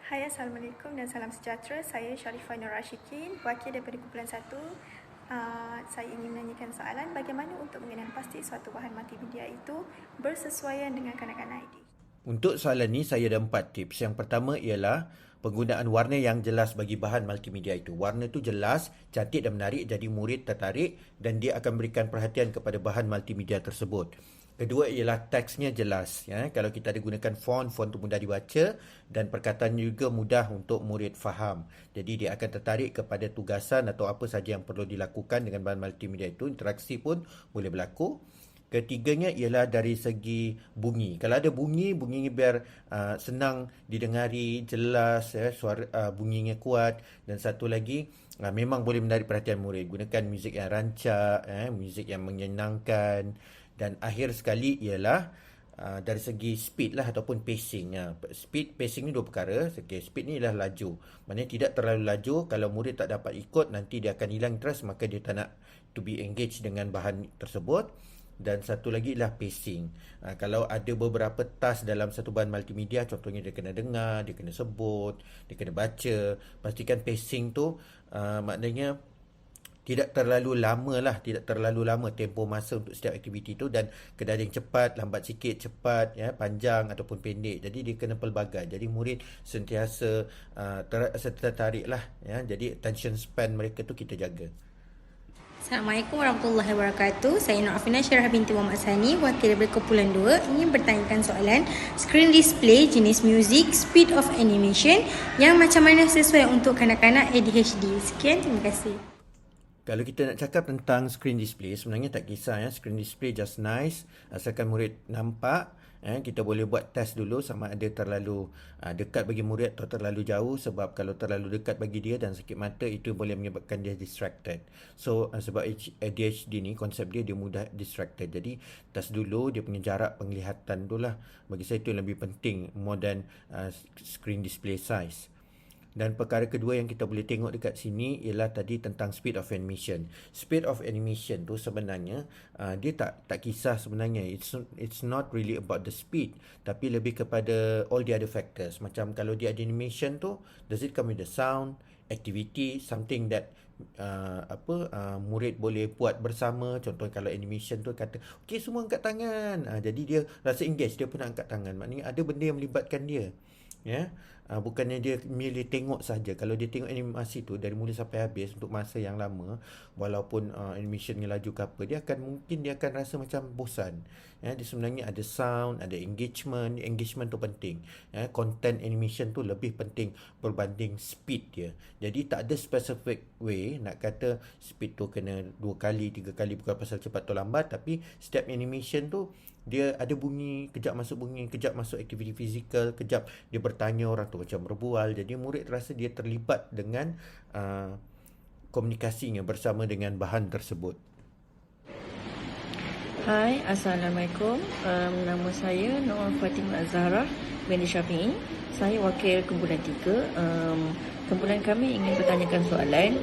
Hai, Assalamualaikum dan salam sejahtera. Saya Sharifah Nur Rashikin, wakil daripada kumpulan 1. Saya ingin menanyakan soalan, bagaimana untuk mengenal pasti suatu bahan multimedia itu bersesuaian dengan kanak-kanak ID? Untuk soalan ni saya ada 4 tips. Yang pertama ialah penggunaan warna yang jelas bagi bahan multimedia itu. Warna tu jelas, cantik dan menarik jadi murid tertarik dan dia akan berikan perhatian kepada bahan multimedia tersebut. Kedua ialah teksnya jelas. Kalau kita ada gunakan font tu mudah dibaca dan perkataan juga mudah untuk murid faham. Jadi dia akan tertarik kepada tugasan atau apa saja yang perlu dilakukan dengan bahan multimedia itu. Interaksi pun boleh berlaku. Ketiganya ialah dari segi bunyi. Kalau ada bunyi biar senang didengari, jelas, suara bunyinya kuat. Dan satu lagi, memang boleh menarik perhatian murid. Gunakan muzik yang rancak, muzik yang menyenangkan. Dan akhir sekali ialah dari segi speed lah ataupun pacing. Pacing ni dua perkara. Okay, speed ni ialah laju. Maknanya tidak terlalu laju. Kalau murid tak dapat ikut, nanti dia akan hilang interest, maka dia tak nak to be engaged dengan bahan tersebut. Dan satu lagi ialah pacing. Kalau ada beberapa task dalam satu bahan multimedia, contohnya dia kena dengar, dia kena sebut, dia kena baca, pastikan pacing tu maknanya tidak terlalu lama lah, tidak terlalu lama tempoh masa untuk setiap aktiviti tu, dan kena ada yang cepat, lambat sikit, cepat, panjang ataupun pendek. Jadi dia kena pelbagai. Jadi murid sentiasa tertarik lah. Jadi attention span mereka tu kita jaga. Assalamualaikum warahmatullahi wabarakatuh. Saya Nur Afina Syarah binti Muhammad Sani, wakil daripada kumpulan 2, ingin bertanyakan soalan screen display jenis muzik, speed of animation yang macam mana sesuai untuk kanak-kanak ADHD. Sekian, terima kasih. Kalau kita nak cakap tentang screen display, sebenarnya tak kisah. Screen display just nice, asalkan murid nampak. Kita boleh buat test dulu sama ada terlalu dekat bagi murid atau terlalu jauh, sebab kalau terlalu dekat bagi dia dan sakit mata, itu boleh menyebabkan dia distracted. So sebab ADHD ni, konsep dia mudah distracted. Jadi test dulu dia punya jarak penglihatan tu lah. Bagi saya itu yang lebih penting more than screen display size. Dan perkara kedua yang kita boleh tengok dekat sini ialah tadi tentang speed of animation. Speed of animation tu sebenarnya dia tak kisah sebenarnya. It's not really about the speed, tapi lebih kepada all the other factors. Macam kalau dia ada animation tu, does it come with the sound, activity, something that murid boleh buat bersama. Contoh kalau animation tu kata okey semua angkat tangan, jadi dia rasa engage, dia pun nak angkat tangan. Maknanya ada benda yang melibatkan dia. Bukannya dia merely tengok saja. Kalau dia tengok animasi tu dari mula sampai habis untuk masa yang lama, walaupun animationnya laju ke apa, dia akan rasa macam bosan. Dia sebenarnya ada sound, ada engagement. Engagement tu penting. Content animation tu lebih penting berbanding speed dia. Jadi tak ada specific way nak kata speed tu kena 2 kali, 3 kali, bukan pasal cepat atau lambat, tapi setiap animation tu dia ada bunyi, kejap masuk bunyi, kejap masuk aktiviti fizikal, kejap dia bertanya orang tu macam berbual. Jadi murid rasa dia terlibat dengan komunikasinya bersama dengan bahan tersebut. Hai, Assalamualaikum. Nama saya Nur Fatimah Zahra binti Syafi'i. Saya wakil kumpulan 3. Kumpulan kami ingin bertanyakan soalan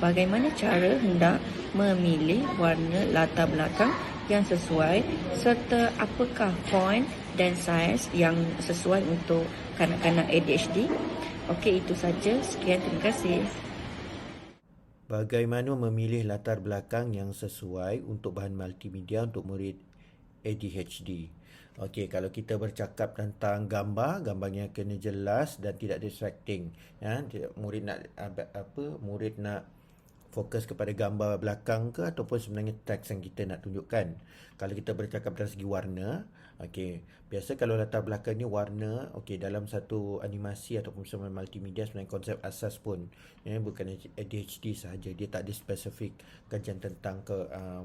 bagaimana cara hendak memilih warna latar belakang yang sesuai, serta apakah font dan saiz yang sesuai untuk kanak-kanak ADHD. Okey, itu saja. Sekian, terima kasih. Bagaimana memilih latar belakang yang sesuai untuk bahan multimedia untuk murid ADHD. Okey, kalau kita bercakap tentang gambarnya kena jelas dan tidak distracting. Murid nak fokus kepada gambar belakang ke ataupun sebenarnya teks yang kita nak tunjukkan. Kalau kita bercakap dari segi warna, biasa kalau latar belakang ni warna, dalam satu animasi ataupun sebuah multimedia, sebenarnya konsep asas pun bukan ADHD sahaja, dia tak ada spesifik kajian tentang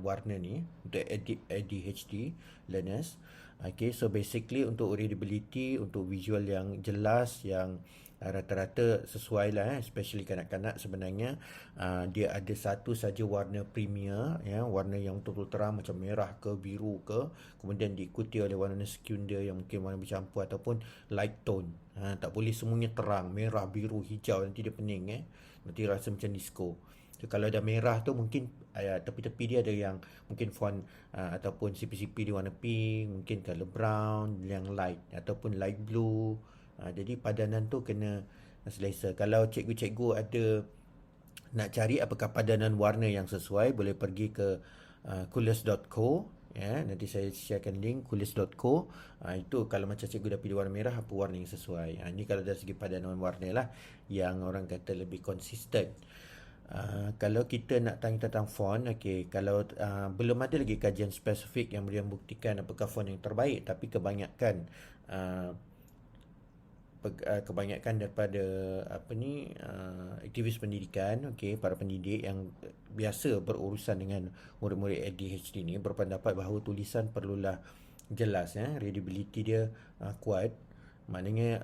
warna ni untuk ADHD learners. So basically untuk readability, untuk visual yang jelas, yang rata-rata sesuai lah, especially kanak-kanak sebenarnya dia ada satu saja warna premier, warna yang betul-betul terang macam merah ke biru ke, kemudian diikuti oleh warna sekunder yang mungkin warna bercampur ataupun light tone. Tak boleh semuanya terang, merah, biru, hijau, nanti dia pening, nanti rasa macam disco. So, kalau ada merah tu mungkin tepi-tepi dia ada yang mungkin font ataupun sipi-sipi di warna pink, mungkin color brown yang light ataupun light blue, Jadi padanan tu kena selesa. Kalau cikgu-cikgu ada nak cari apakah padanan warna yang sesuai, boleh pergi ke coolers.co. Nanti saya sharekan link coolers.co. Itu kalau macam cikgu dah pilih warna merah, apa warna yang sesuai. Ini kalau dari segi padanan warna lah yang orang kata lebih konsisten. Kalau kita nak tanya tentang font, kalau belum ada lagi kajian spesifik yang boleh membuktikan apakah font yang terbaik, tapi kebanyakan daripada aktivis pendidikan, para pendidik yang biasa berurusan dengan murid-murid ADHD ni berpendapat bahawa tulisan perlulah jelas, readability dia kuat. Maknanya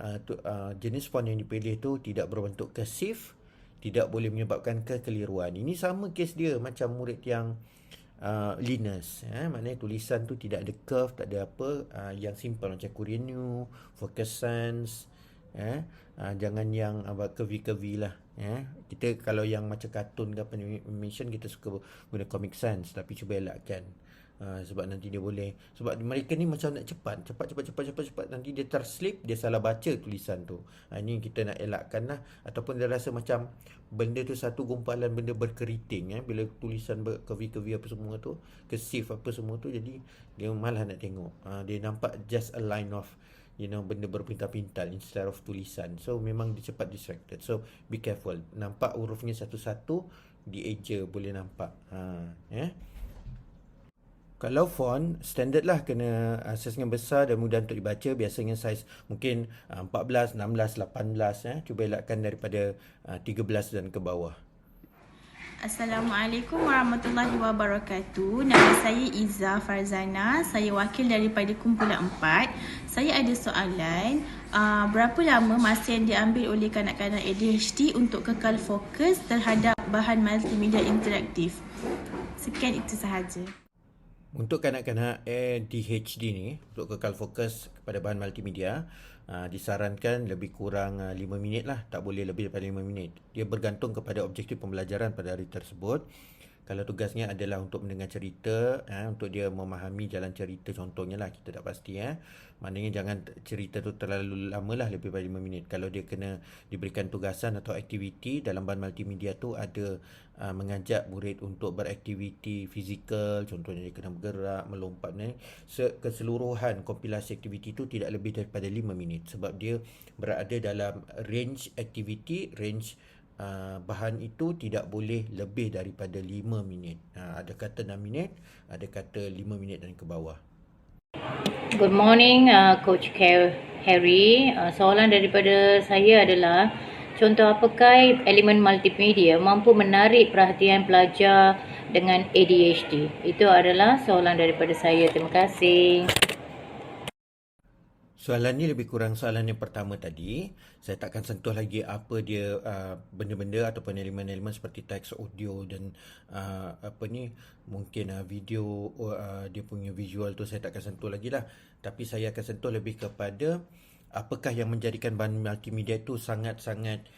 jenis font yang dipilih tu tidak berbentuk cursive, tidak boleh menyebabkan kekeliruan. Ini sama kes dia macam murid yang Linus, maknanya tulisan tu tidak ada curve, tak ada apa, yang simple macam Korean New, Focus Sans, jangan yang curvy-curvy lah. Kita kalau yang macam kartun ke animation, kita suka guna Comic Sans, tapi cuba elakkan. Sebab nanti dia boleh, sebab mereka ni macam nak cepat, nanti dia terslip, dia salah baca tulisan tu. Ini kita nak elakkan lah. Ataupun dia rasa macam benda tu satu gumpalan benda berkeriting, bila tulisan curvy-curvy apa semua tu, cursive apa semua tu, jadi dia malah nak tengok. Dia nampak just a line of benda berpintal-pintal instead of tulisan. So memang dia cepat distracted. So be careful. Nampak hurufnya satu-satu, dieja boleh nampak. Kalau font, standard lah, kena saiznya besar dan mudah untuk dibaca. Biasanya saiz mungkin 14, 16, 18. Cuba elakkan daripada 13 dan ke bawah. Assalamualaikum warahmatullahi wabarakatuh. Nama saya Iza Farzana. Saya wakil daripada kumpulan 4. Saya ada soalan. Berapa lama masa yang diambil oleh kanak-kanak ADHD untuk kekal fokus terhadap bahan multimedia interaktif? Sekian, itu sahaja. Untuk kanak-kanak ADHD ni, untuk kekal fokus kepada bahan multimedia, disarankan lebih kurang 5 minit lah, tak boleh lebih daripada 5 minit. Dia bergantung kepada objektif pembelajaran pada hari tersebut. Kalau tugasnya adalah untuk mendengar cerita, untuk dia memahami jalan cerita contohnya lah, kita tak pasti. Maknanya jangan cerita tu terlalu lama lah, lebih daripada 5 minit. Kalau dia kena diberikan tugasan atau aktiviti dalam bahan multimedia tu, ada mengajak murid untuk beraktiviti fizikal, contohnya dia kena bergerak, melompat. Keseluruhan kompilasi aktiviti tu tidak lebih daripada 5 minit, sebab dia berada dalam range aktiviti, range bahan itu tidak boleh lebih daripada 5 minit. Ada kata 6 minit, ada kata 5 minit dan ke bawah. Good morning, Coach Harry. Soalan daripada saya adalah, contoh apakah elemen multimedia mampu menarik perhatian pelajar dengan ADHD? Itu adalah soalan daripada saya. Terima kasih. Soalan ni lebih kurang soalan yang pertama tadi. Saya takkan sentuh lagi apa dia benda-benda ataupun elemen-elemen seperti teks, audio dan mungkin video, dia punya visual tu saya takkan sentuh lagi lah. Tapi saya akan sentuh lebih kepada apakah yang menjadikan bahan multimedia itu sangat-sangat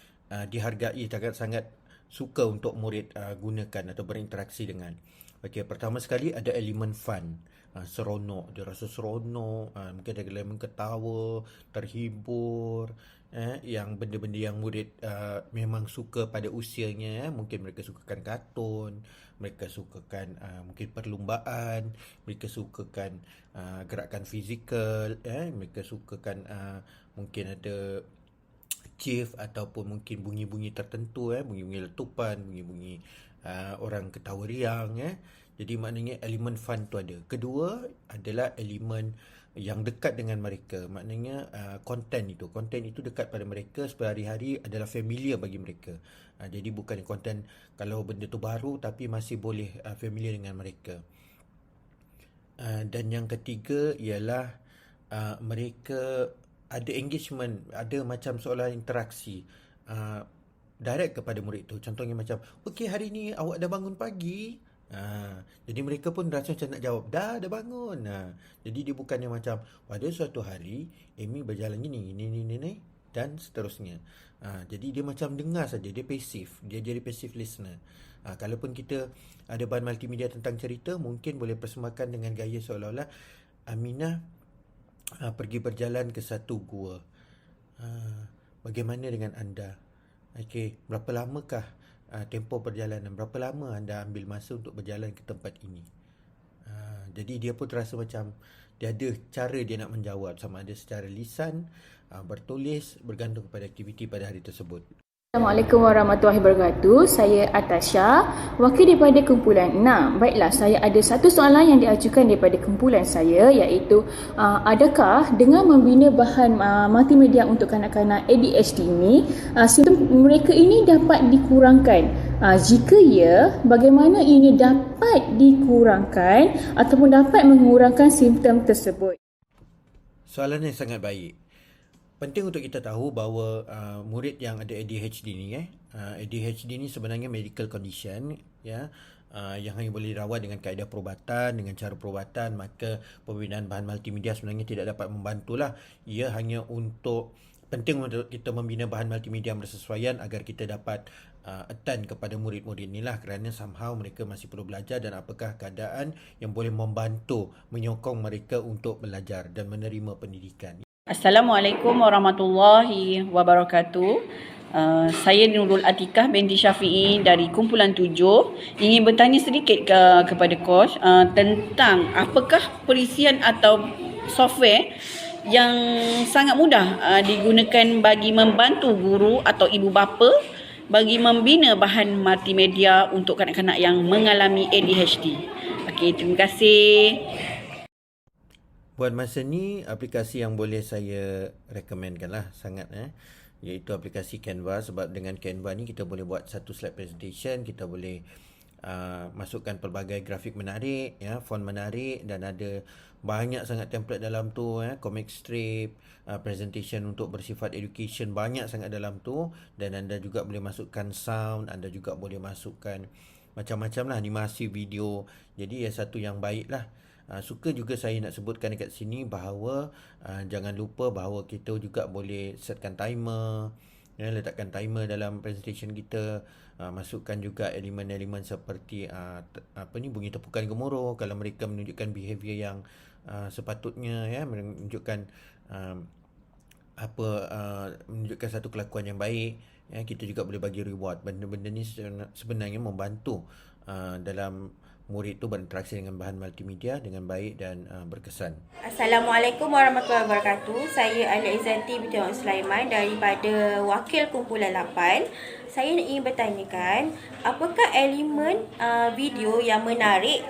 dihargai, sangat suka untuk murid gunakan atau berinteraksi dengan. Okey, pertama sekali ada elemen fun. Seronok, dia rasa seronok, mungkin ada elemen ketawa, terhibur, yang benda-benda yang murid memang suka pada usianya. Mungkin mereka sukakan kartun, mereka sukakan mungkin perlumbaan, mereka sukakan gerakan fizikal, mereka sukakan mungkin ada chief ataupun mungkin bunyi-bunyi tertentu, bunyi-bunyi letupan, bunyi-bunyi orang ketawa riang. Jadi maknanya elemen fun tu ada. Kedua adalah elemen yang dekat dengan mereka. Maknanya konten itu dekat pada mereka, sehari-hari adalah familiar bagi mereka. Jadi bukan konten kalau benda tu baru tapi masih boleh familiar dengan mereka. Dan yang ketiga ialah mereka ada engagement, ada macam seolah interaksi direct kepada murid tu. Contohnya macam, okey, hari ni awak dah bangun pagi? Jadi mereka pun rasa macam nak jawab, dah bangun. Jadi dia bukannya macam, pada suatu hari Amy berjalan ini dan seterusnya. Jadi dia macam dengar saja, dia pasif, dia jadi passive listener. Kalaupun kita ada bahan multimedia tentang cerita, mungkin boleh persembahkan dengan gaya seolah-olah Aminah pergi berjalan ke satu gua. Bagaimana dengan anda? Okey, berapa lamakah tempoh perjalanan? Berapa lama anda ambil masa untuk berjalan ke tempat ini? Jadi dia pun terasa macam dia ada cara dia nak menjawab, sama ada secara lisan, bertulis, bergantung kepada aktiviti pada hari tersebut. Assalamualaikum warahmatullahi wabarakatuh. Saya Atasha, wakil daripada kumpulan 6. Baiklah, saya ada satu soalan yang diajukan daripada kumpulan saya, iaitu adakah dengan membina bahan multimedia untuk kanak-kanak ADHD ini, simptom mereka ini dapat dikurangkan? Jika ya, bagaimana ini dapat dikurangkan ataupun dapat mengurangkan simptom tersebut? Soalan yang sangat baik. Penting untuk kita tahu bahawa murid yang ada ADHD ni ADHD ni sebenarnya medical condition yang hanya boleh dirawat dengan kaedah perubatan, dengan cara perubatan, maka pembinaan bahan multimedia sebenarnya tidak dapat membantulah. Ia hanya penting untuk kita membina bahan multimedia yang bersesuaian agar kita dapat attend kepada murid-murid ni lah, kerana somehow mereka masih perlu belajar dan apakah keadaan yang boleh membantu menyokong mereka untuk belajar dan menerima pendidikan. Assalamualaikum warahmatullahi wabarakatuh. Saya Nurul Atikah binti Syafi'i dari kumpulan 7. Ingin bertanya sedikit kepada coach tentang apakah perisian atau software yang sangat mudah digunakan bagi membantu guru atau ibu bapa bagi membina bahan multimedia untuk kanak-kanak yang mengalami ADHD. Okey, terima kasih. Buat masa ni, aplikasi yang boleh saya recommendkan lah sangat iaitu aplikasi Canva. Sebab dengan Canva ni kita boleh buat satu slide presentation, kita boleh masukkan pelbagai grafik menarik, font menarik, dan ada banyak sangat template dalam tu, comic strip, presentation untuk bersifat education, banyak sangat dalam tu. Dan anda juga boleh masukkan sound, anda juga boleh masukkan macam-macam lah animasi video. Jadi satu yang baik lah. Suka juga saya nak sebutkan dekat sini bahawa jangan lupa bahawa kita juga boleh setkan timer, letakkan timer dalam presentation kita. Masukkan juga elemen-elemen seperti bunyi tepukan gemuruh kalau mereka menunjukkan behavior yang sepatutnya, menunjukkan menunjukkan satu kelakuan yang baik. Kita juga boleh bagi reward. Benda-benda ni sebenarnya membantu dalam murid itu berinteraksi dengan bahan multimedia dengan baik dan berkesan. Assalamualaikum warahmatullahi wabarakatuh. Saya Alia Izanti binti Wan Sulaiman daripada wakil kumpulan 8. Saya ingin bertanyakan, apakah elemen video yang menarik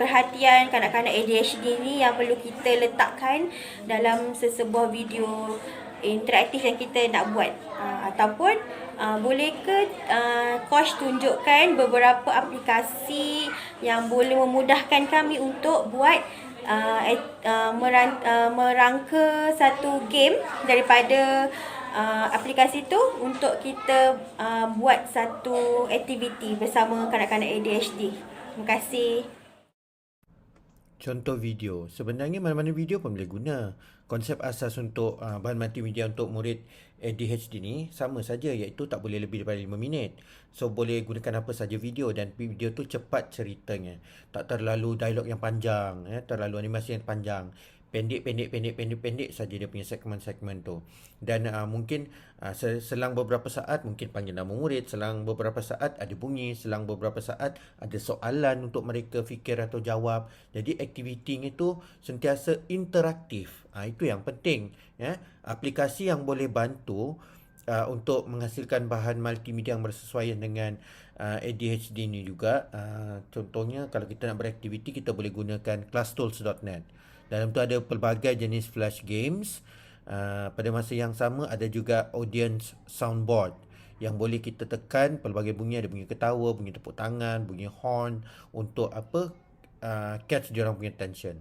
perhatian kanak-kanak ADHD ni yang perlu kita letakkan dalam sesebuah video interaktif yang kita nak buat, ataupun boleh ke coach tunjukkan beberapa aplikasi yang boleh memudahkan kami untuk buat merangka satu game daripada aplikasi tu untuk kita buat satu aktiviti bersama kanak-kanak ADHD. Terima kasih. Contoh video. Sebenarnya mana-mana video pun boleh guna. Konsep asas untuk bahan multimedia untuk murid ADHD ni sama saja, iaitu tak boleh lebih daripada 5 minit. So boleh gunakan apa saja video, dan video tu cepat ceritanya. Tak terlalu dialog yang panjang, terlalu animasi yang panjang. Pendek saja dia punya segmen-segmen tu. Dan mungkin selang beberapa saat mungkin panggil nama murid, selang beberapa saat ada bunyi, selang beberapa saat ada soalan untuk mereka fikir atau jawab. Jadi aktivitinya tu sentiasa interaktif. Itu yang penting, aplikasi yang boleh bantu untuk menghasilkan bahan multimedia yang bersesuaian dengan ADHD ni juga. Contohnya kalau kita nak beraktiviti, kita boleh gunakan classtools.net. Dalam tu ada pelbagai jenis flash games. Pada masa yang sama ada juga audience soundboard yang boleh kita tekan pelbagai bunyi. Ada bunyi ketawa, bunyi tepuk tangan, bunyi horn untuk catch diorang punya attention.